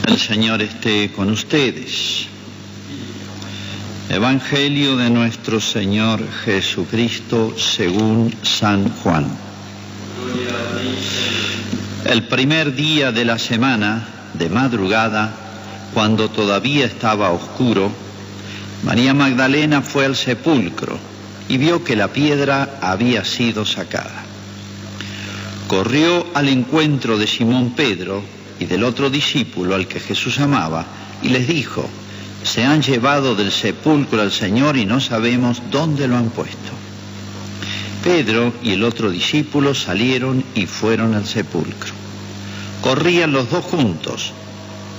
El Señor esté con ustedes. Evangelio de nuestro Señor Jesucristo según San Juan. El primer día de la semana, de madrugada, cuando todavía estaba oscuro, María Magdalena fue al sepulcro y vio que la piedra había sido sacada. Corrió al encuentro de Simón Pedro y del otro discípulo al que Jesús amaba y les dijo: se han llevado del sepulcro al Señor y no sabemos dónde lo han puesto. Pedro y el otro discípulo salieron y fueron al sepulcro. Corrían los dos juntos,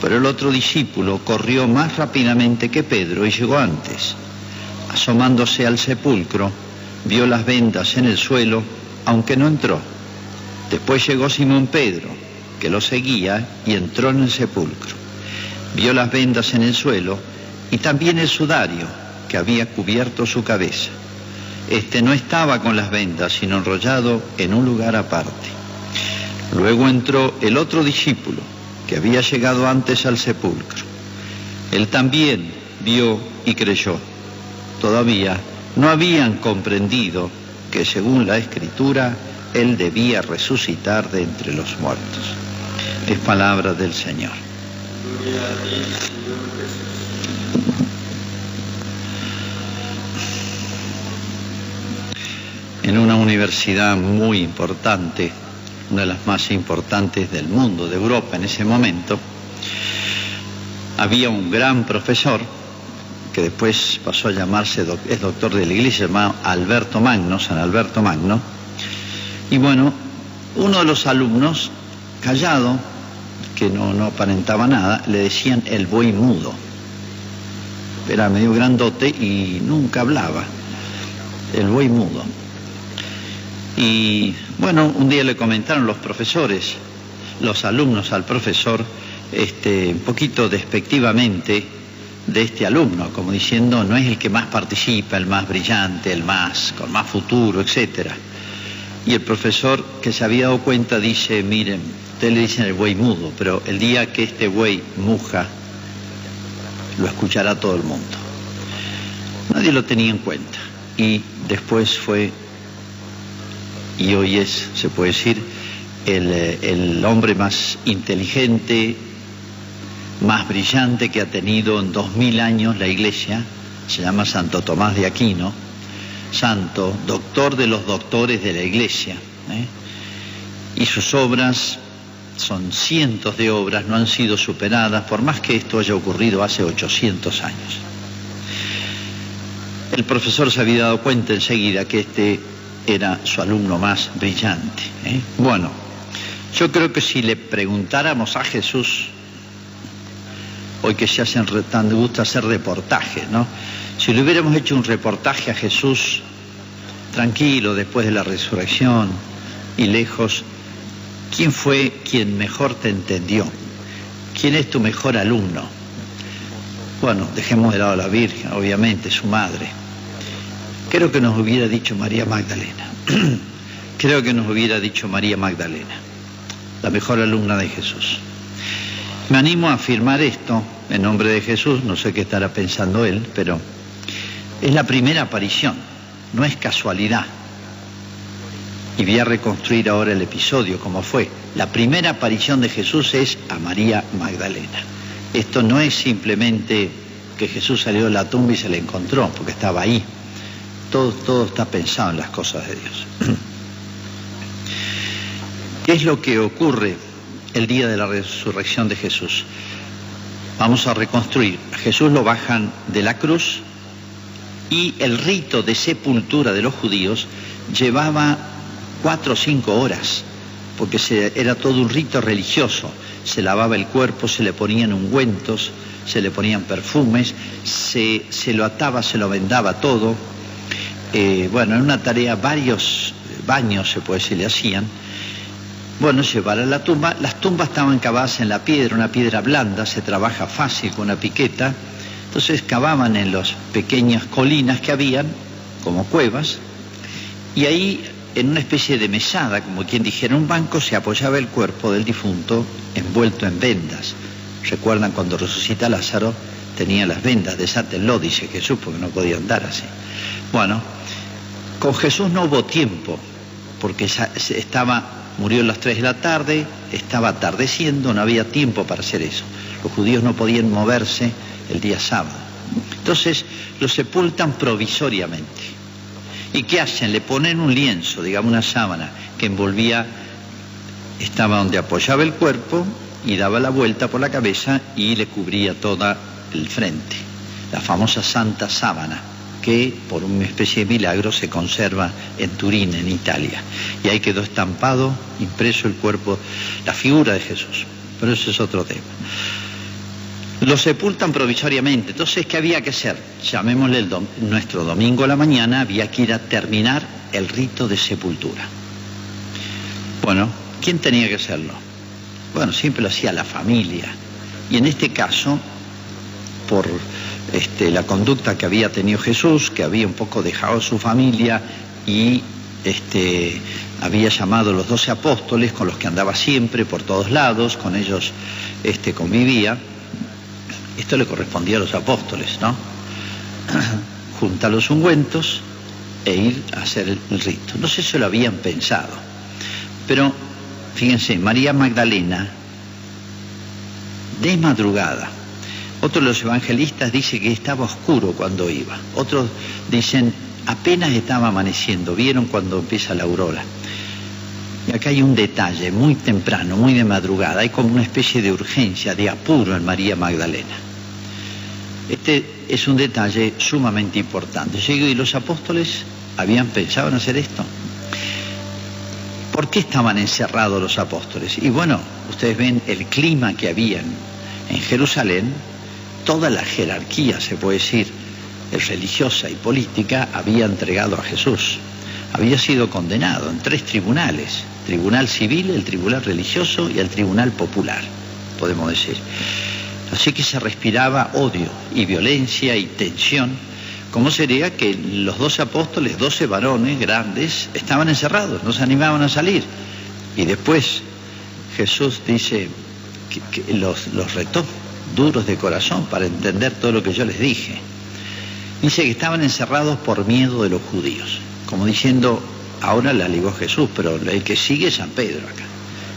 pero el otro discípulo corrió más rápidamente que Pedro y llegó antes. Asomándose al sepulcro, vio las vendas en el suelo, aunque no entró. Después llegó Simón Pedro, que lo seguía, y entró en el sepulcro. Vio las vendas en el suelo y también el sudario que había cubierto su cabeza. Este no estaba con las vendas, sino enrollado en un lugar aparte. Luego entró el otro discípulo, que había llegado antes al sepulcro. Él también vio y creyó. Todavía no habían comprendido que, según la Escritura, Él debía resucitar de entre los muertos. Es palabra del Señor. Gloria a ti, Señor Jesús. En una universidad muy importante, una de las más importantes del mundo, de Europa en ese momento, había un gran profesor que después pasó a llamarse, es doctor de la Iglesia, llamado Alberto Magno, San Alberto Magno. Y bueno, uno de los alumnos, callado, que no aparentaba nada, le decían el buey mudo. Era medio grandote y nunca hablaba, el buey mudo. Y bueno, un día le comentaron los profesores, los alumnos al profesor, un poquito despectivamente de este alumno, como diciendo, no es el que más participa, el más brillante, el más, con más futuro, etcétera. Y el profesor, que se había dado cuenta, dice: miren, ustedes le dicen el buey mudo, pero el día que este buey muja, lo escuchará todo el mundo. Nadie lo tenía en cuenta. Y después fue, y hoy es, se puede decir, el hombre más inteligente, más brillante que ha tenido en 2000 años la Iglesia. Se llama Santo Tomás de Aquino, santo, doctor de los doctores de la Iglesia, y sus obras son cientos de obras, no han sido superadas, por más que esto haya ocurrido hace 800 años. El profesor se había dado cuenta enseguida que este era su alumno más brillante. Bueno, yo creo que si le preguntáramos a Jesús, hoy que se hacen tan gusta hacer reportajes, ¿no? Si le hubiéramos hecho un reportaje a Jesús, tranquilo, después de la resurrección y lejos, ¿quién fue quien mejor te entendió? ¿Quién es tu mejor alumno? Bueno, dejemos de lado a la Virgen, obviamente, su madre. Creo que nos hubiera dicho María Magdalena. Creo que nos hubiera dicho María Magdalena, la mejor alumna de Jesús. Me animo a afirmar esto en nombre de Jesús, no sé qué estará pensando él, pero es la primera aparición, no es casualidad. Y voy a reconstruir ahora el episodio como fue. La primera aparición de Jesús es a María Magdalena. Esto no es simplemente que Jesús salió de la tumba y se le encontró, porque estaba ahí. Todo está pensado en las cosas de Dios. ¿Qué es lo que ocurre el día de la resurrección de Jesús? Vamos a reconstruir. A Jesús lo bajan de la cruz y el rito de sepultura de los judíos llevaba 4 o 5 horas, porque era todo un rito religioso. Se lavaba el cuerpo, se le ponían ungüentos, se le ponían perfumes, se lo ataba, se lo vendaba todo. Bueno, en una tarea, varios baños, se puede decir, le hacían. Bueno, llevar a la tumba. Las tumbas estaban cavadas en la piedra, una piedra blanda, se trabaja fácil con una piqueta. Entonces cavaban en las pequeñas colinas que habían, como cuevas, y ahí, en una especie de mesada, como quien dijera un banco, se apoyaba el cuerpo del difunto envuelto en vendas. Recuerdan cuando resucita a Lázaro, tenía las vendas, desátenlo, dice Jesús, porque no podía andar así. Bueno, con Jesús no hubo tiempo, porque murió a las 3 de la tarde, estaba atardeciendo, no había tiempo para hacer eso. Los judíos no podían moverse el día sábado. Entonces lo sepultan provisoriamente. ¿Y qué hacen? Le ponen un lienzo, digamos una sábana, que envolvía, estaba donde apoyaba el cuerpo y daba la vuelta por la cabeza y le cubría todo el frente. La famosa Santa Sábana, que por una especie de milagro se conserva en Turín, en Italia. Y ahí quedó estampado, impreso el cuerpo, la figura de Jesús. Pero ese es otro tema. Lo sepultan provisoriamente. Entonces, ¿qué había que hacer? Llamémosle nuestro domingo a la mañana, había que ir a terminar el rito de sepultura. Bueno, ¿quién tenía que hacerlo? Bueno, siempre lo hacía la familia. Y en este caso, por la conducta que había tenido Jesús, que había un poco dejado a su familia y había llamado a los 12 apóstoles con los que andaba siempre por todos lados, con ellos convivía. Esto le correspondía a los apóstoles, ¿no? Juntar los ungüentos e ir a hacer el rito. No sé si lo habían pensado, pero fíjense, María Magdalena, de madrugada. Otro de los evangelistas dice que estaba oscuro cuando iba. Otros dicen, apenas estaba amaneciendo, vieron cuando empieza la aurora. Y acá hay un detalle, muy temprano, muy de madrugada, hay como una especie de urgencia, de apuro en María Magdalena. Este es un detalle sumamente importante. Yo digo, ¿y los apóstoles habían pensado en hacer esto? ¿Por qué estaban encerrados los apóstoles? Y bueno, ustedes ven el clima que había en Jerusalén. Toda la jerarquía, se puede decir, religiosa y política, había entregado a Jesús. Había sido condenado en 3 tribunales: tribunal civil, el tribunal religioso y el tribunal popular, podemos decir. Así que se respiraba odio y violencia y tensión. ¿Cómo sería que los 12 apóstoles, 12 varones grandes, estaban encerrados, no se animaban a salir? Y después Jesús dice que los retó, duros de corazón, para entender todo lo que yo les dije. Dice que estaban encerrados por miedo de los judíos, como diciendo, ahora la ligó Jesús, pero el que sigue es San Pedro acá.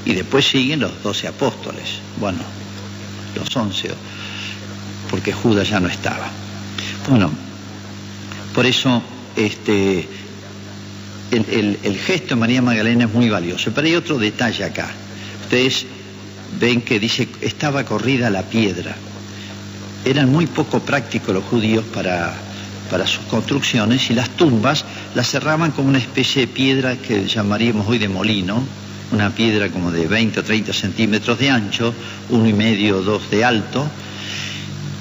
Y después siguen los 12 apóstoles, bueno, los 11, porque Judas ya no estaba. Bueno, por eso el gesto de María Magdalena es muy valioso. Pero hay otro detalle acá. Ustedes ven que dice, estaba corrida la piedra. Eran muy poco prácticos los judíos para sus construcciones, y las tumbas las cerraban con una especie de piedra que llamaríamos hoy de molino, una piedra como de 20 o 30 centímetros de ancho, 1,5 o 2 de alto,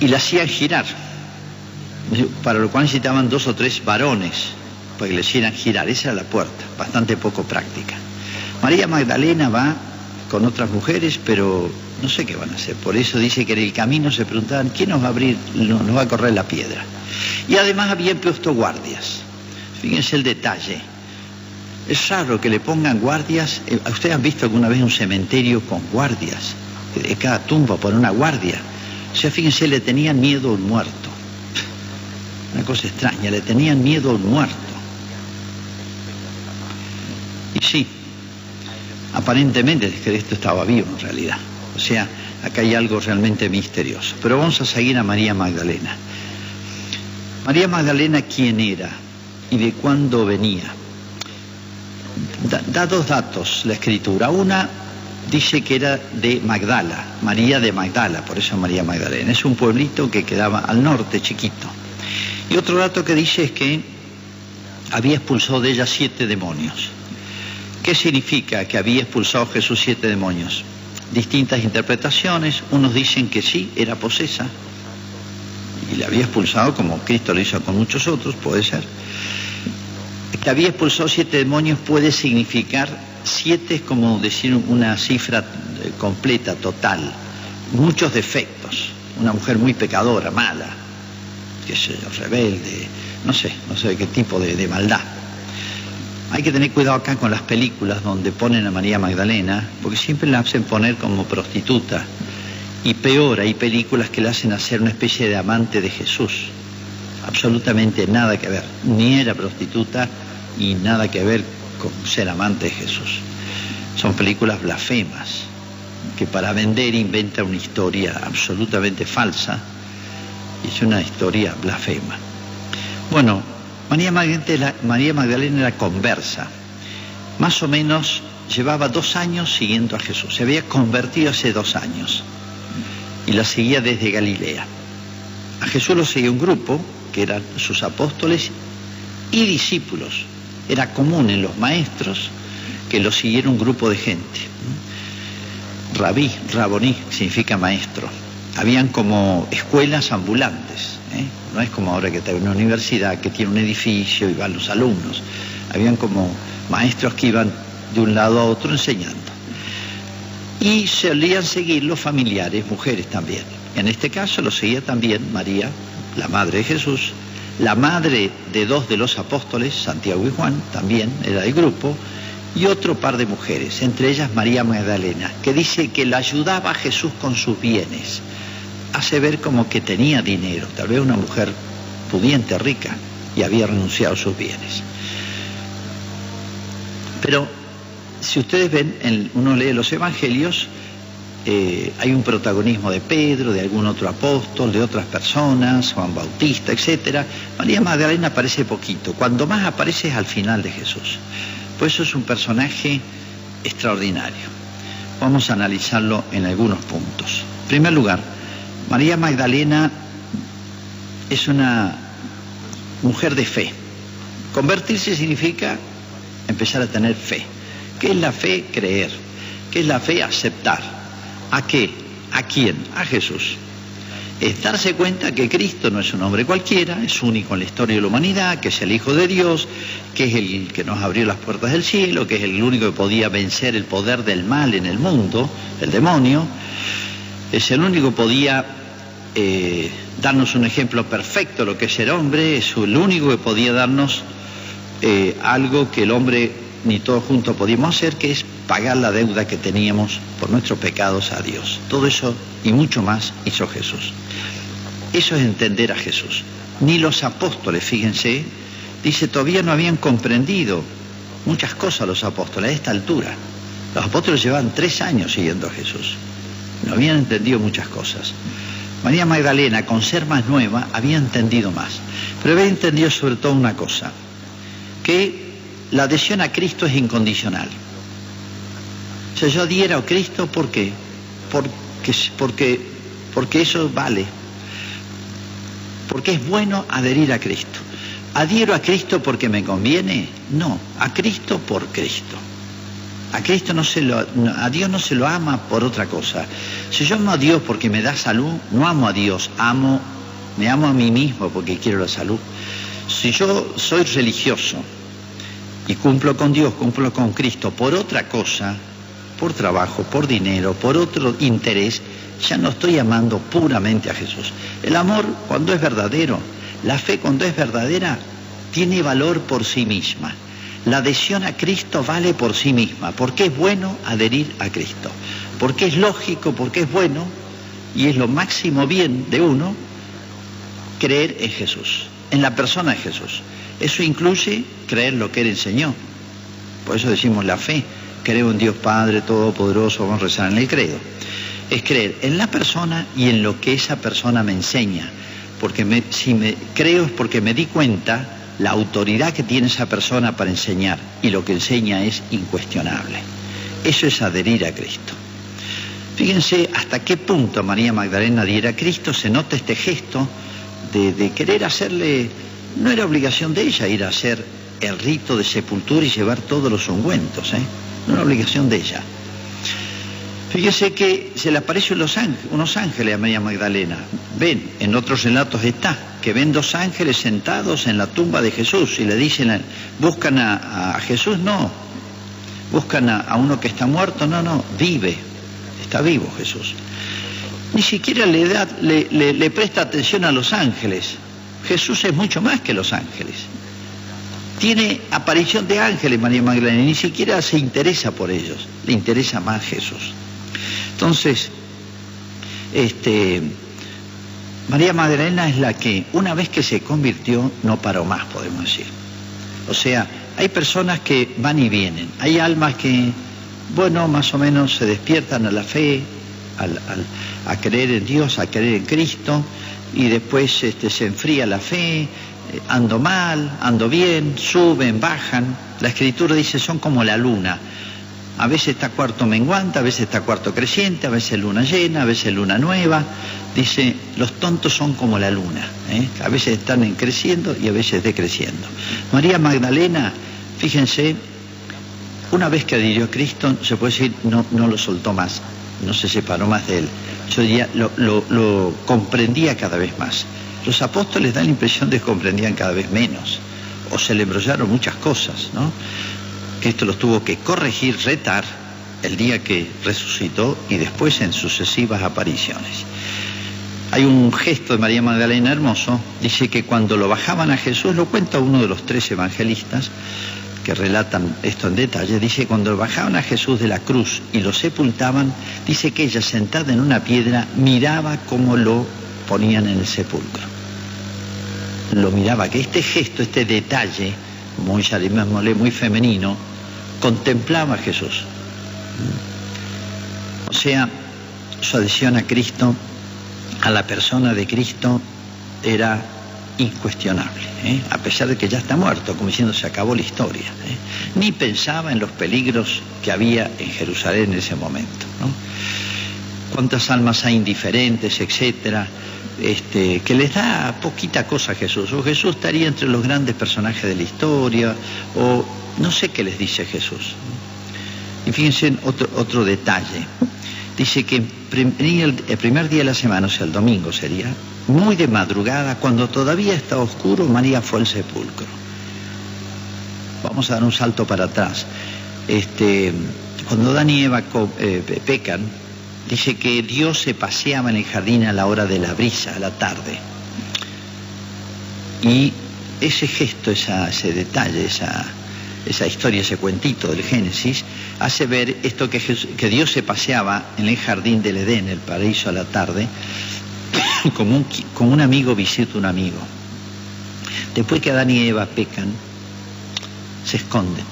y la hacían girar, para lo cual necesitaban 2 o 3 varones para que le hicieran girar. Esa era la puerta, bastante poco práctica. María Magdalena va con otras mujeres, pero no sé qué van a hacer. Por eso dice que en el camino se preguntaban, ¿quién nos va a abrir, nos va a correr la piedra? Y además habían puesto guardias. Fíjense el detalle. Es raro que le pongan guardias. ¿Ustedes han visto alguna vez un cementerio con guardias? De cada tumba por una guardia. O sea, fíjense, le tenían miedo a un muerto. Una cosa extraña, le tenían miedo a un muerto. Y sí, aparentemente es que esto estaba vivo en realidad. O sea, acá hay algo realmente misterioso. Pero vamos a seguir a María Magdalena. María Magdalena, ¿quién era? ¿Y de cuándo venía? Da 2 datos la escritura. Una dice que era de Magdala, María de Magdala, por eso María Magdalena. Es un pueblito que quedaba al norte, chiquito. Y otro dato que dice es que había expulsado de ella 7 demonios. ¿Qué significa que había expulsado Jesús 7 demonios? Distintas interpretaciones. Unos dicen que sí, era posesa, y la había expulsado como Cristo lo hizo con muchos otros, puede ser. Que había expulsado 7 demonios puede significar 7, es como decir una cifra completa, total. Muchos defectos. Una mujer muy pecadora, mala, qué sé yo, rebelde, no sé qué tipo de maldad. Hay que tener cuidado acá con las películas donde ponen a María Magdalena, porque siempre la hacen poner como prostituta. Y peor, hay películas que le hacen hacer una especie de amante de Jesús. Absolutamente nada que ver. Ni era prostituta y nada que ver con ser amante de Jesús. Son películas blasfemas, que para vender inventa una historia absolutamente falsa. Y es una historia blasfema. Bueno, María Magdalena era conversa. Más o menos llevaba 2 años siguiendo a Jesús. Se había convertido hace 2 años. Y la seguía desde Galilea. A Jesús lo seguía un grupo, que eran sus apóstoles y discípulos. Era común en los maestros que lo siguiera un grupo de gente. Rabí, raboní, significa maestro. Habían como escuelas ambulantes, ¿eh? No es como ahora que está una universidad que tiene un edificio y van los alumnos. Habían como maestros que iban de un lado a otro enseñando. Y solían seguir los familiares, mujeres también. En este caso lo seguía también María, la madre de Jesús, la madre de 2 de los apóstoles, Santiago y Juan, también era del grupo, y otro par de mujeres, entre ellas María Magdalena, que dice que la ayudaba a Jesús con sus bienes. Hace ver como que tenía dinero, tal vez una mujer pudiente, rica, y había renunciado a sus bienes. Pero si ustedes ven, uno lee los evangelios, hay un protagonismo de Pedro, de algún otro apóstol, de otras personas, Juan Bautista, etc. María Magdalena aparece poquito, cuando más aparece es al final de Jesús. Por eso es un personaje extraordinario. Vamos a analizarlo en algunos puntos. En primer lugar, María Magdalena es una mujer de fe. Convertirse significa empezar a tener fe. ¿Qué es la fe? Creer. ¿Qué es la fe? Aceptar. ¿A qué? ¿A quién? A Jesús. Es darse cuenta que Cristo no es un hombre cualquiera, es único en la historia de la humanidad, que es el Hijo de Dios, que es el que nos abrió las puertas del cielo, que es el único que podía vencer el poder del mal en el mundo, el demonio. Es el único que podía darnos un ejemplo perfecto de lo que es ser hombre, es el único que podía darnos algo que el hombre ni todos juntos podíamos hacer, que es pagar la deuda que teníamos por nuestros pecados a Dios. Todo eso y mucho más hizo Jesús. Eso es entender a Jesús. Ni los apóstoles, fíjense, dice, todavía no habían comprendido muchas cosas los apóstoles a esta altura. Los apóstoles llevaban 3 años siguiendo a Jesús. No habían entendido muchas cosas. María Magdalena, con ser más nueva, había entendido más. Pero había entendido sobre todo una cosa, que la adhesión a Cristo es incondicional. O sea, yo adhiero a Cristo, ¿por qué? Porque eso vale. Porque es bueno adherir a Cristo. ¿Adhiero a Cristo porque me conviene? No, a Cristo por Cristo. A Cristo a Dios no se lo ama por otra cosa. Si yo amo a Dios porque me da salud, no amo a Dios, me amo a mí mismo porque quiero la salud. Si yo soy religioso y cumplo con Dios, cumplo con Cristo por otra cosa, por trabajo, por dinero, por otro interés, ya no estoy amando puramente a Jesús. El amor, cuando es verdadero, la fe cuando es verdadera, tiene valor por sí misma. La adhesión a Cristo vale por sí misma, porque es bueno adherir a Cristo, porque es lógico, porque es bueno y es lo máximo bien de uno creer en Jesús, en la persona de Jesús. Eso incluye creer lo que Él enseñó. Por eso decimos la fe. Creo en Dios Padre Todopoderoso, vamos a rezar en el credo. Es creer en la persona y en lo que esa persona me enseña. Porque si me creo es porque me di cuenta la autoridad que tiene esa persona para enseñar. Y lo que enseña es incuestionable. Eso es adherir a Cristo. Fíjense hasta qué punto María Magdalena adhiere a Cristo. Se nota este gesto de querer hacerle... No era obligación de ella ir a hacer el rito de sepultura y llevar todos los ungüentos, no era obligación de ella. Fíjese que se le aparecen unos ángeles a María Magdalena. Ven, en otros relatos está, que ven 2 ángeles sentados en la tumba de Jesús y le dicen, ¿buscan a Jesús? No. ¿Buscan a uno que está muerto? No, vive, está vivo Jesús. Ni siquiera le presta atención a los ángeles. Jesús es mucho más que los ángeles. Tiene aparición de ángeles María Magdalena, ni siquiera se interesa por ellos, le interesa más Jesús. Entonces, María Magdalena es la que, una vez que se convirtió, no paró más, podemos decir. O sea, hay personas que van y vienen. Hay almas que, bueno, más o menos se despiertan a la fe, a creer en Dios, a creer en Cristo, y después se enfría la fe, ando mal, ando bien, suben, bajan. La Escritura dice, son como la luna. A veces está cuarto menguante, a veces está cuarto creciente, a veces luna llena, a veces luna nueva. Dice, los tontos son como la luna, a veces están creciendo y a veces decreciendo. María Magdalena, fíjense, una vez que adhirió a Cristo, se puede decir, no lo soltó más, no se separó más de él. Yo diría, lo comprendía cada vez más. Los apóstoles dan la impresión de que comprendían cada vez menos, o se le embrollaron muchas cosas, ¿no? Cristo los tuvo que corregir, retar, el día que resucitó y después en sucesivas apariciones. Hay un gesto de María Magdalena hermoso, dice que cuando lo bajaban a Jesús, lo cuenta uno de los 3 evangelistas que relatan esto en detalle, dice cuando lo bajaban a Jesús de la cruz y lo sepultaban, dice que ella sentada en una piedra miraba cómo lo ponían en el sepulcro. Lo miraba, que este gesto, este detalle, muy llamémosle muy femenino, contemplaba a Jesús. O sea, su adhesión a Cristo, a la persona de Cristo, era incuestionable, a pesar de que ya está muerto, como diciendo se acabó la historia, ni pensaba en los peligros que había en Jerusalén en ese momento, ¿no? Cuántas almas hay indiferentes, etcétera, que les da poquita cosa a Jesús, o Jesús estaría entre los grandes personajes de la historia, o no sé qué les dice Jesús. Y fíjense en otro detalle. Dice que el primer día de la semana, o sea, el domingo sería, muy de madrugada, cuando todavía estaba oscuro, María fue al sepulcro. Vamos a dar un salto para atrás. Cuando Adán y Eva pecan, dice que Dios se paseaba en el jardín a la hora de la brisa, a la tarde. Y ese gesto, ese detalle, esa historia, ese cuentito del Génesis, hace ver esto que Dios se paseaba en el jardín del Edén, el paraíso a la tarde, como un amigo visita un amigo. Después que Adán y Eva pecan, se esconden.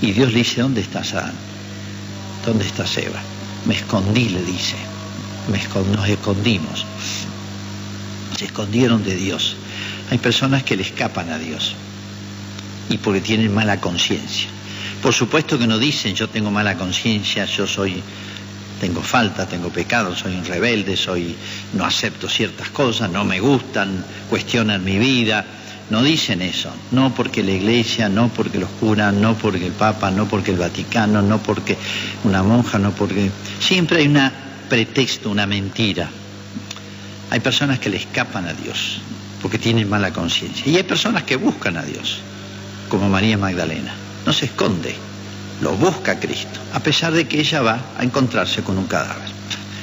Y Dios le dice, ¿dónde estás, Adán? ¿Dónde estás, Eva? Me escondí, le dice. Nos escondimos. Se escondieron de Dios. Hay personas que le escapan a Dios y porque tienen mala conciencia. Por supuesto que no dicen yo tengo mala conciencia, tengo falta, tengo pecado, soy un rebelde, no acepto ciertas cosas, no me gustan, cuestionan mi vida. No dicen eso, no porque la iglesia, no porque los curas, no porque el Papa, no porque el Vaticano, no porque una monja, no porque... Siempre hay un pretexto, una mentira. Hay personas que le escapan a Dios porque tienen mala conciencia. Y hay personas que buscan a Dios, como María Magdalena. No se esconde, lo busca a Cristo, a pesar de que ella va a encontrarse con un cadáver.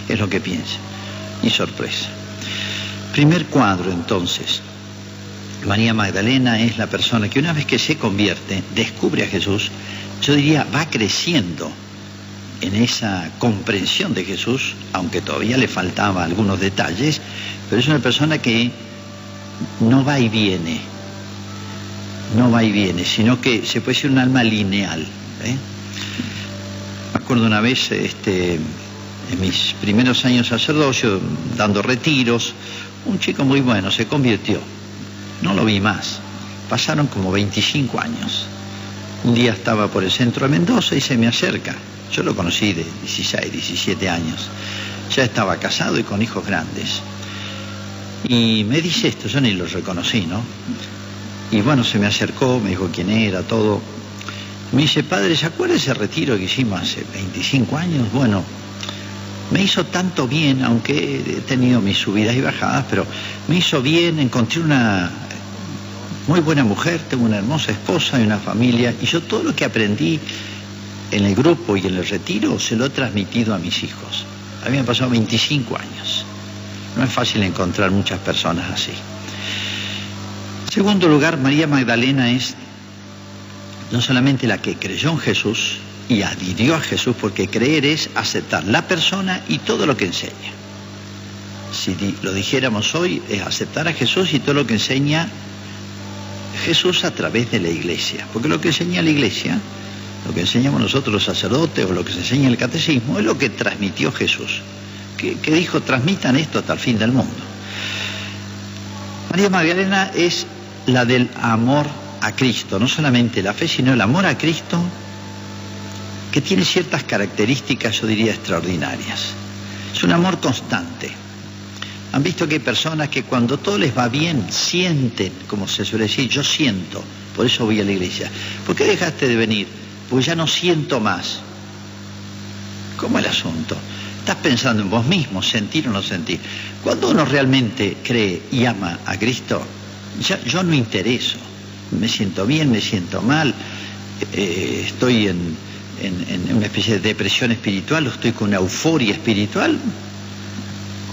Es lo que piensa. Y sorpresa. Primer cuadro, entonces. María Magdalena es la persona que una vez que se convierte, descubre a Jesús, yo diría, va creciendo en esa comprensión de Jesús, aunque todavía le faltaba algunos detalles, pero es una persona que no va y viene, sino que se puede decir un alma lineal. Me acuerdo una vez, en mis primeros años de sacerdocio, dando retiros, un chico muy bueno se convirtió. No lo vi más. Pasaron como 25 años. Un día estaba por el centro de Mendoza y se me acerca. Yo lo conocí de 16, 17 años. Ya estaba casado y con hijos grandes. Y me dice esto, yo ni lo reconocí, ¿no? Y bueno, se me acercó, me dijo quién era, todo. Me dice, padre, ¿se acuerda ese retiro que hicimos hace 25 años? Bueno, me hizo tanto bien, aunque he tenido mis subidas y bajadas, pero me hizo bien, encontré una muy buena mujer, tengo una hermosa esposa y una familia, y yo todo lo que aprendí en el grupo y en el retiro se lo he transmitido a mis hijos. A mí me han pasado 25 años. No es fácil encontrar muchas personas así. En segundo lugar, María Magdalena es no solamente la que creyó en Jesús y adhirió a Jesús, porque creer es aceptar la persona y todo lo que enseña. si lo dijéramos hoy, es aceptar a Jesús y todo lo que enseña Jesús a través de la iglesia. Porque lo que enseña la iglesia, lo que enseñamos nosotros los sacerdotes o lo que se enseña en el catecismo, es lo que transmitió Jesús, que dijo: transmitan esto hasta el fin del mundo. María Magdalena es la del amor a Cristo, no solamente la fe, sino el amor a Cristo, que tiene ciertas características, yo diría, extraordinarias. Es un amor constante. Han visto que hay personas que cuando todo les va bien sienten, como se suele decir, yo siento, por eso voy a la iglesia. ¿Por qué dejaste de venir? Porque ya no siento más. ¿Cómo el asunto? Estás pensando en vos mismo, sentir o no sentir. Cuando uno realmente cree y ama a Cristo, yo no intereso. Me siento bien, me siento mal, estoy en una especie de depresión espiritual, o estoy con una euforia espiritual.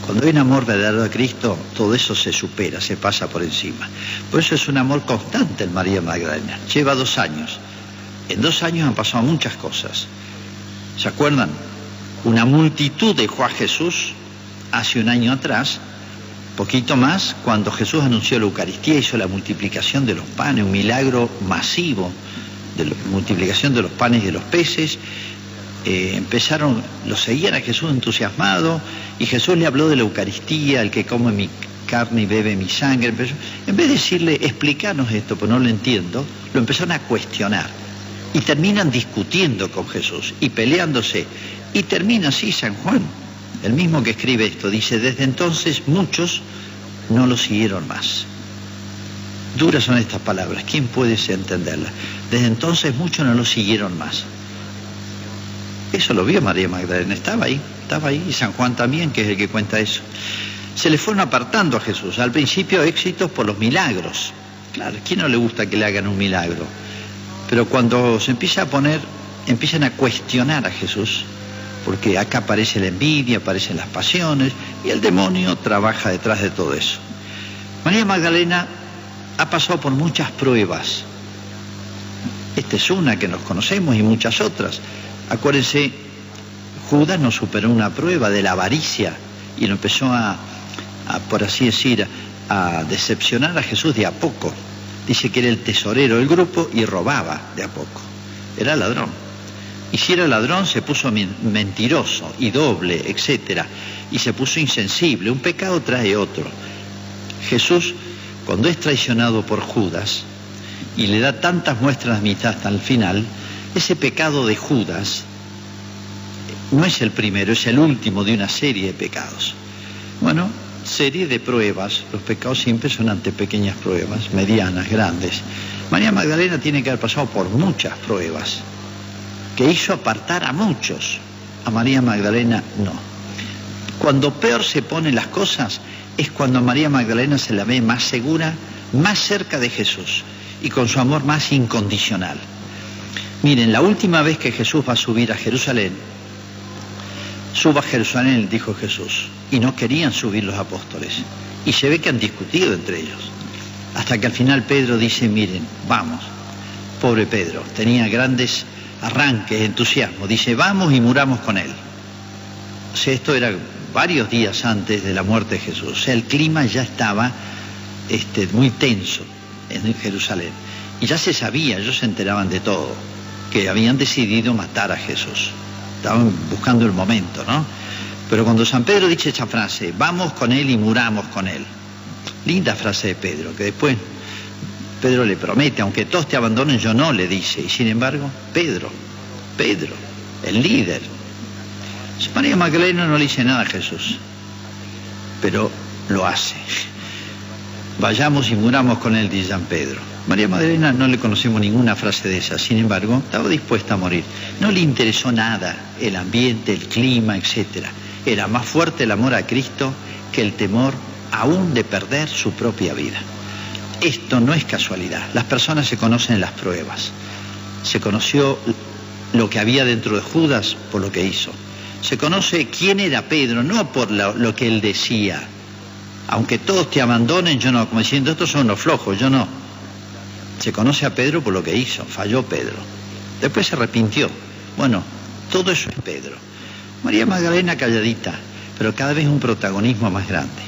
Cuando hay un amor verdadero a Cristo, todo eso se supera, se pasa por encima. Por eso es un amor constante en María Magdalena. Lleva 2 años. En 2 años han pasado muchas cosas. ¿Se acuerdan? Una multitud dejó a Jesús hace 1 año atrás, poquito más, cuando Jesús anunció la Eucaristía, hizo la multiplicación de los panes, un milagro masivo de la multiplicación de los panes y de los peces. Lo seguían a Jesús entusiasmado, y Jesús le habló de la Eucaristía: el que come mi carne y bebe mi sangre. En vez de decirle, explícanos esto, pues no lo entiendo, lo empezaron a cuestionar, y terminan discutiendo con Jesús y peleándose, y termina así San Juan, el mismo que escribe esto, dice: desde entonces muchos no lo siguieron más. Duras son estas palabras, ¿quién puede entenderlas? Desde entonces muchos no lo siguieron más. Eso lo vio María Magdalena, estaba ahí, y San Juan también, que es el que cuenta eso. Se le fueron apartando a Jesús. Al principio éxitos por los milagros. Claro, ¿quién no le gusta que le hagan un milagro? Pero cuando se empiezan a cuestionar a Jesús, porque acá aparece la envidia, aparecen las pasiones, y el demonio trabaja detrás de todo eso. María Magdalena ha pasado por muchas pruebas. Esta es una que nos conocemos, y muchas otras. Acuérdense, Judas no superó una prueba de la avaricia y lo empezó por así decir, a decepcionar a Jesús de a poco. Dice que era el tesorero del grupo y robaba de a poco. Era ladrón. Y si era ladrón, se puso mentiroso y doble, etc. Y se puso insensible. Un pecado trae otro. Jesús, cuando es traicionado por Judas y le da tantas muestras de amistad hasta el final, ese pecado de Judas no es el primero, es el último de una serie de pecados. Bueno, serie de pruebas. Los pecados siempre son ante pequeñas pruebas, medianas, grandes. María Magdalena tiene que haber pasado por muchas pruebas, que hizo apartar a muchos. A María Magdalena no. Cuando peor se ponen las cosas es cuando a María Magdalena se la ve más segura, más cerca de Jesús y con su amor más incondicional. Miren, la última vez que Jesús va a subir a Jerusalén, suba a Jerusalén, dijo Jesús, y no querían subir los apóstoles. Y se ve que han discutido entre ellos. Hasta que al final Pedro dice, miren, vamos. Pobre Pedro, tenía grandes arranques, entusiasmo. Dice, vamos y muramos con él. O sea, esto era varios días antes de la muerte de Jesús. O sea, el clima ya estaba muy tenso en Jerusalén. Y ya se sabía, ellos se enteraban de todo, que habían decidido matar a Jesús. Estaban buscando el momento, ¿no? Pero cuando San Pedro dice esa frase, vamos con él y muramos con él. Linda frase de Pedro, que después Pedro le promete, aunque todos te abandonen, yo no, le dice. Y sin embargo, Pedro, el líder. María Magdalena no le dice nada a Jesús, pero lo hace. Vayamos y muramos con él, dice San Pedro. María Magdalena no le conocemos ninguna frase de esa, sin embargo, estaba dispuesta a morir. No le interesó nada el ambiente, el clima, etc. Era más fuerte el amor a Cristo que el temor aún de perder su propia vida. Esto no es casualidad. Las personas se conocen en las pruebas. Se conoció lo que había dentro de Judas por lo que hizo. Se conoce quién era Pedro, no por lo que él decía. Aunque todos te abandonen, yo no. Como diciendo, estos son los flojos, yo no. Se conoce a Pedro por lo que hizo. Falló Pedro. Después se arrepintió. Bueno, todo eso es Pedro. María Magdalena calladita. pero cada vez un protagonismo más grande.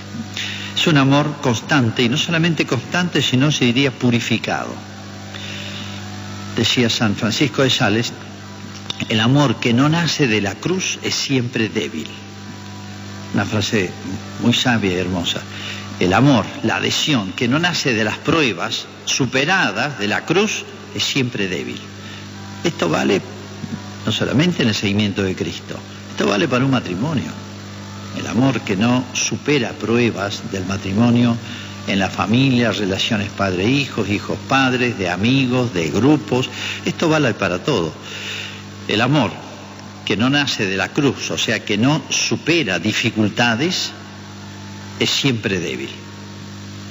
Es un amor constante, y no solamente constante, sino se diría purificado. Decía San Francisco de Sales, el amor que no nace de la cruz es siempre débil. Una frase muy sabia y hermosa. El amor, la adhesión que no nace de las pruebas superadas de la cruz es siempre débil. Esto vale no solamente en el seguimiento de Cristo, esto vale para un matrimonio. El amor que no supera pruebas del matrimonio en la familia, relaciones padre-hijos, hijos-padres, de amigos, de grupos, esto vale para todo. El amor que no nace de la cruz, o sea, que no supera dificultades, es siempre débil.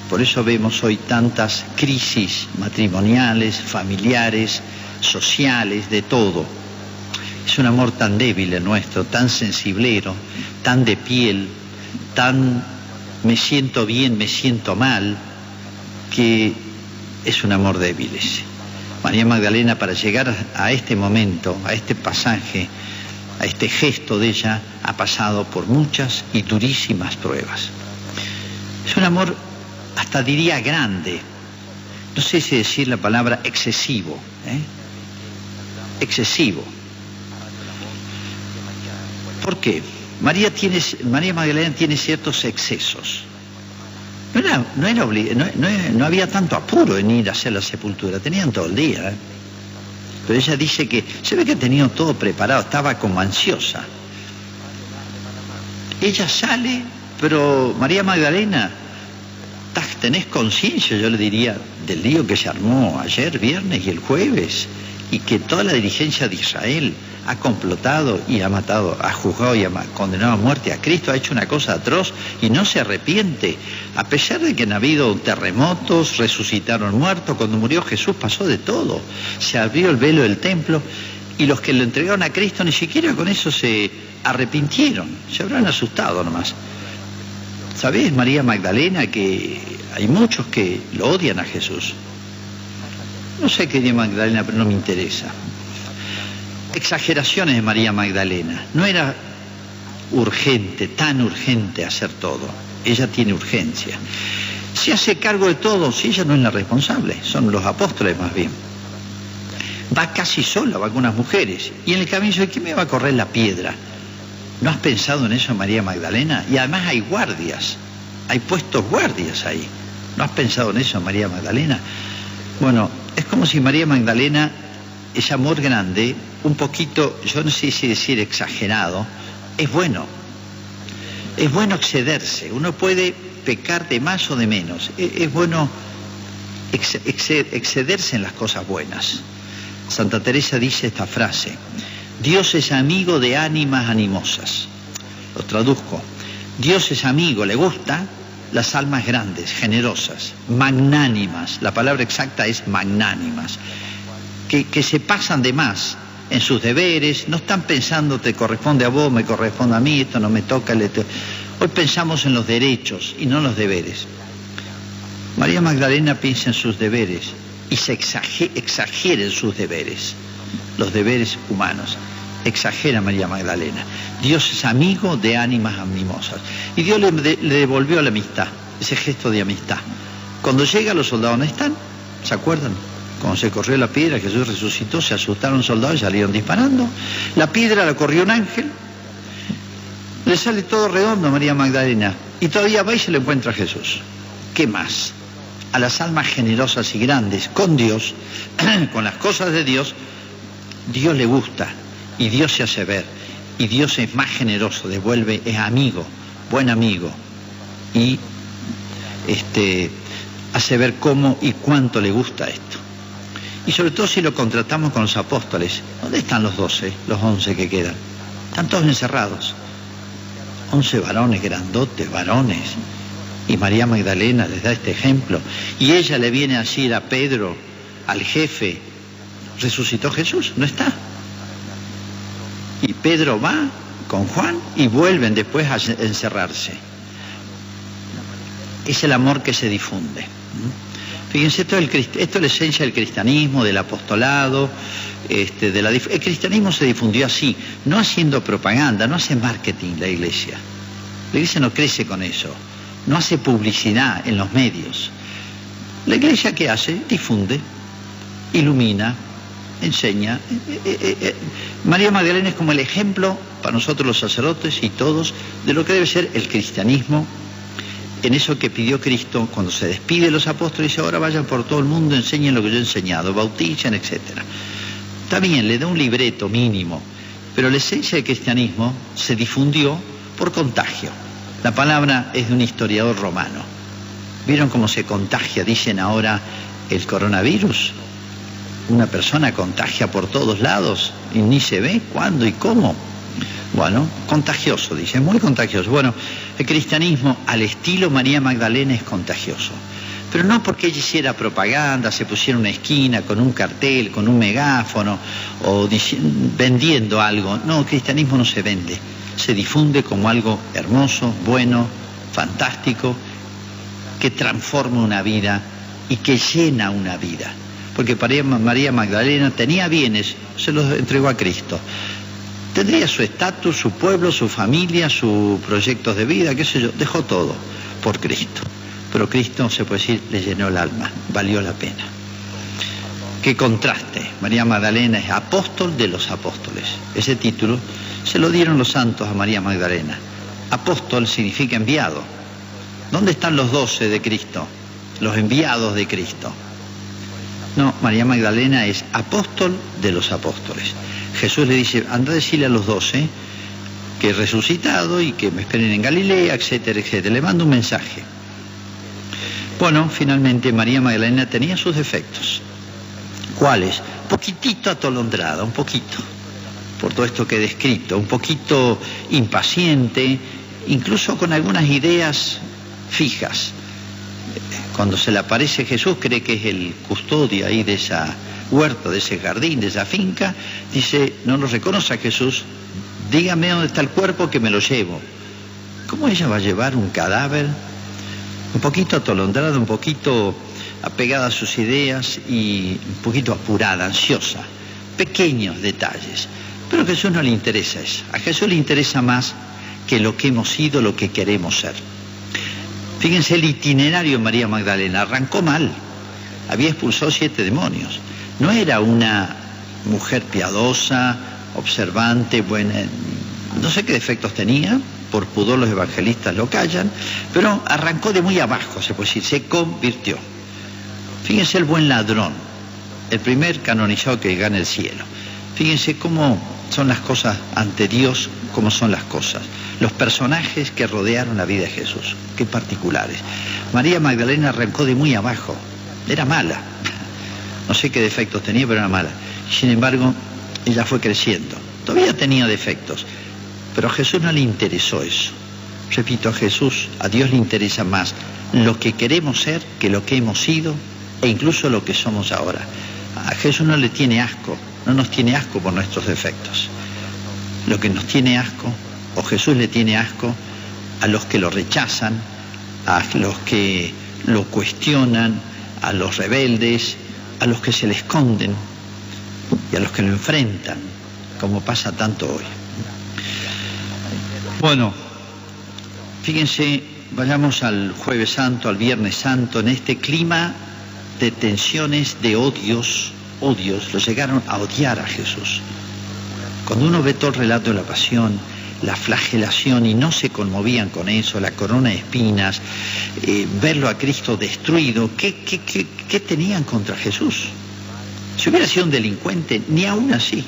Por eso vemos hoy tantas crisis matrimoniales, familiares, sociales, de todo. Es un amor tan débil el nuestro, tan sensiblero, tan de piel, tan me siento bien, me siento mal, que es un amor débil ese. María Magdalena, para llegar a este momento, a este pasaje, a este gesto de ella, ha pasado por muchas y durísimas pruebas. Es un amor, hasta diría grande, no sé si decir la palabra excesivo, excesivo. ¿Por qué? María Magdalena tiene ciertos excesos. No había tanto apuro en ir a hacer la sepultura, tenían todo el día. Pero ella dice que se ve que tenía todo preparado, estaba como ansiosa. Ella sale, pero María Magdalena, ¿tenés conciencia, yo le diría, del lío que se armó ayer, viernes y el jueves? Y que toda la dirigencia de Israel ha complotado y ha matado, ha juzgado y ha condenado a muerte a Cristo, ha hecho una cosa atroz y no se arrepiente, a pesar de que han habido terremotos, resucitaron muertos. Cuando murió Jesús pasó de todo, se abrió el velo del templo, y los que lo entregaron a Cristo ni siquiera con eso se arrepintieron, se habrán asustado nomás. ¿Sabés, María Magdalena, que hay muchos que lo odian a Jesús? No sé qué dice Magdalena, pero no me interesa. Exageraciones de María Magdalena. No era urgente, tan urgente hacer todo. Ella tiene urgencia. Se hace cargo de todo, si ella no es la responsable, son los apóstoles más bien. Va casi sola, va con unas mujeres, y en el camino dice, ¿quién me va a correr la piedra? ¿No has pensado en eso, María Magdalena? Y además hay guardias, hay puestos guardias ahí. ¿No has pensado en eso, María Magdalena? Bueno, es como si María Magdalena, ese amor grande, un poquito, yo no sé si decir exagerado, es bueno. Es bueno excederse, uno puede pecar de más o de menos. Es bueno excederse en las cosas buenas. Santa Teresa dice esta frase: Dios es amigo de ánimas animosas. Lo traduzco: Dios es amigo, le gusta las almas grandes, generosas, magnánimas. La palabra exacta es magnánimas, que se pasan de más en sus deberes, no están pensando te corresponde a vos, me corresponde a mí, esto no me toca. Hoy pensamos en los derechos y no en los deberes. María Magdalena piensa en sus deberes y se exagera en sus deberes, los deberes humanos. Exagera María Magdalena. Dios es amigo de ánimas animosas. Y Dios le devolvió la amistad, ese gesto de amistad. Cuando llega, los soldados no están, ¿se acuerdan? Cuando se corrió la piedra, Jesús resucitó, se asustaron los soldados y salieron disparando. La piedra la corrió un ángel, le sale todo redondo a María Magdalena, y todavía va y se le encuentra a Jesús. ¿Qué más? A las almas generosas y grandes, con Dios, con las cosas de Dios, Dios le gusta, y Dios se hace ver, y Dios es más generoso, devuelve, es amigo, buen amigo, y hace ver cómo y cuánto le gusta esto. Y sobre todo si lo contratamos con los apóstoles. ¿Dónde están los 12, los 11 que quedan? Están todos encerrados. 11 varones, grandotes varones. Y María Magdalena les da este ejemplo. Y ella le viene a decir a Pedro, al jefe, resucitó Jesús, no está. Y Pedro va con Juan y vuelven después a encerrarse. Es el amor que se difunde. Fíjense, esto es la esencia del cristianismo, del apostolado. El cristianismo se difundió así, no haciendo propaganda, no hace marketing la iglesia. La iglesia no crece con eso, no hace publicidad en los medios. La iglesia, ¿qué hace? Difunde, ilumina, enseña. María Magdalena es como el ejemplo para nosotros los sacerdotes y todos de lo que debe ser el cristianismo, en eso que pidió Cristo cuando se despide de los apóstoles. Dice: ahora vayan por todo el mundo, enseñen lo que yo he enseñado, bauticen, etc. Está bien, le da un libreto mínimo, pero la esencia del cristianismo se difundió por contagio. La palabra es de un historiador romano. ¿Vieron cómo se contagia? Dicen ahora el coronavirus. Una persona contagia por todos lados y ni se ve cuándo y cómo. Bueno, contagioso, dicen, muy contagioso. Bueno, el cristianismo al estilo María Magdalena es contagioso. Pero no porque ella hiciera propaganda, se pusiera en una esquina con un cartel, con un megáfono o vendiendo algo. No, el cristianismo no se vende, se difunde como algo hermoso, bueno, fantástico, que transforma una vida y que llena una vida. Porque María Magdalena tenía bienes, se los entregó a Cristo. Tendría su estatus, su pueblo, su familia, sus proyectos de vida, qué sé yo, dejó todo por Cristo. Pero Cristo, se puede decir, le llenó el alma, valió la pena. Qué contraste. María Magdalena es apóstol de los apóstoles. Ese título se lo dieron los santos a María Magdalena. Apóstol significa enviado. ¿Dónde están los 12 de Cristo? Los enviados de Cristo. No, María Magdalena es apóstol de los apóstoles. Jesús le dice: anda a decirle a los 12 que he resucitado y que me esperen en Galilea, etcétera, etcétera. Le mando un mensaje. Bueno, finalmente María Magdalena tenía sus defectos. ¿Cuáles? Un poquitito atolondrada, un poquito, por todo esto que he descrito, un poquito impaciente, incluso con algunas ideas fijas. Cuando se le aparece Jesús, cree que es el custodio ahí de esa huerta, de ese jardín, de esa finca. Dice: no lo reconoce a Jesús, dígame dónde está el cuerpo que me lo llevo. ¿Cómo ella va a llevar un cadáver? Un poquito atolondrada, un poquito apegada a sus ideas y un poquito apurada, ansiosa. Pequeños detalles. Pero a Jesús no le interesa eso. A Jesús le interesa más que lo que hemos sido, lo que queremos ser. Fíjense el itinerario de María Magdalena. Arrancó mal. Había expulsado 7 demonios. No era una mujer piadosa, observante, buena. No sé qué defectos tenía. Por pudor los evangelistas lo callan. Pero arrancó de muy abajo, se puede decir. Se convirtió. Fíjense el buen ladrón. El primer canonizado que gana el cielo. Fíjense cómo son las cosas ante Dios, cómo son las cosas. Los personajes que rodearon la vida de Jesús, qué particulares. María Magdalena arrancó de muy abajo, era mala, no sé qué defectos tenía, pero era mala. Sin embargo, ella fue creciendo, todavía tenía defectos, pero a Jesús no le interesó eso. Repito, a Dios le interesa más lo que queremos ser que lo que hemos sido e incluso lo que somos ahora. A Jesús no le tiene asco, no nos tiene asco por nuestros defectos. Lo que nos tiene asco, o Jesús le tiene asco, a los que lo rechazan, a los que lo cuestionan, a los rebeldes, a los que se le esconden y a los que lo enfrentan, como pasa tanto hoy. Bueno, fíjense, vayamos al Jueves Santo, al Viernes Santo, en este clima de tensiones, de odios, lo llegaron a odiar a Jesús. Cuando uno ve todo el relato de la pasión, la flagelación, y no se conmovían con eso, la corona de espinas, verlo a Cristo destruido, ¿qué tenían contra Jesús? Si hubiera sido un delincuente, ni aún así,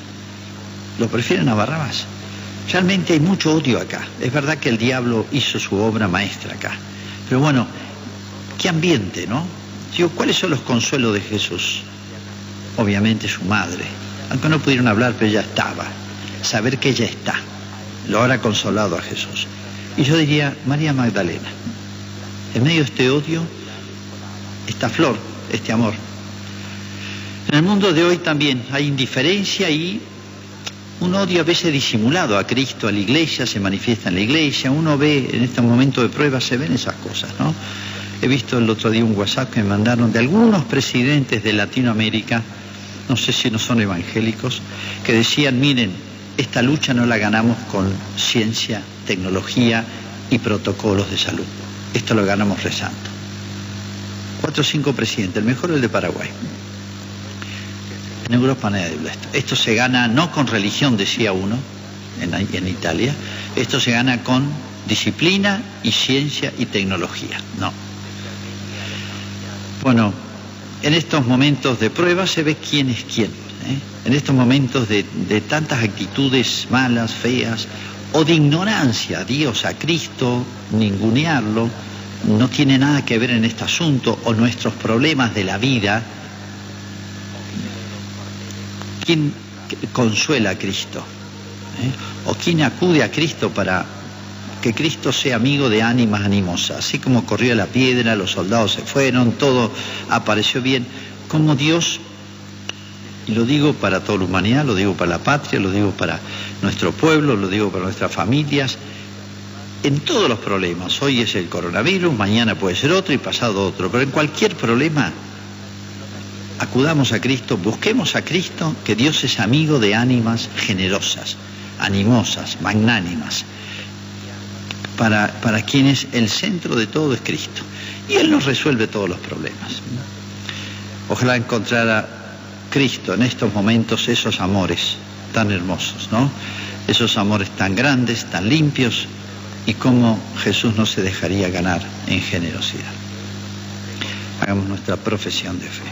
lo prefieren a Barrabás. Realmente hay mucho odio acá. Es verdad que el diablo hizo su obra maestra acá. Pero bueno, qué ambiente, ¿no? Digo, ¿cuáles son los consuelos de Jesús? Obviamente su madre. Aunque no pudieron hablar, pero ella estaba. Saber que ella está lo habrá consolado a Jesús. Y yo diría, María Magdalena, en medio de este odio, esta flor, este amor. En el mundo de hoy también hay indiferencia y un odio a veces disimulado a Cristo, a la iglesia, se manifiesta en la iglesia. Uno ve, en este momento de prueba, se ven esas cosas, ¿no? He visto el otro día un WhatsApp que me mandaron de algunos presidentes de Latinoamérica, no sé si no son evangélicos, que decían, miren, esta lucha no la ganamos con ciencia, tecnología y protocolos de salud. Esto lo ganamos rezando. 4 o 5 presidentes, el mejor es el de Paraguay. En Europa nadie habla esto. Esto se gana no con religión, decía uno, en Italia. Esto se gana con disciplina y ciencia y tecnología. No. Bueno, en estos momentos de prueba se ve quién es quién. En estos momentos de tantas actitudes malas, feas, o de ignorancia a Dios, a Cristo, ningunearlo, no tiene nada que ver en este asunto, o nuestros problemas de la vida. ¿Quién consuela a Cristo? ¿O quién acude a Cristo para que Cristo sea amigo de ánimas animosas? Así como corrió la piedra, los soldados se fueron, todo apareció bien. Como Dios, y lo digo para toda la humanidad, lo digo para la patria, lo digo para nuestro pueblo, lo digo para nuestras familias, en todos los problemas. Hoy es el coronavirus, mañana puede ser otro y pasado otro, pero en cualquier problema acudamos a Cristo, busquemos a Cristo, que Dios es amigo de ánimas generosas, animosas, magnánimas, para quienes el centro de todo es Cristo. Y Él nos resuelve todos los problemas. Ojalá encontrara Cristo en estos momentos esos amores tan hermosos, ¿no? Esos amores tan grandes, tan limpios, y cómo Jesús no se dejaría ganar en generosidad. Hagamos nuestra profesión de fe.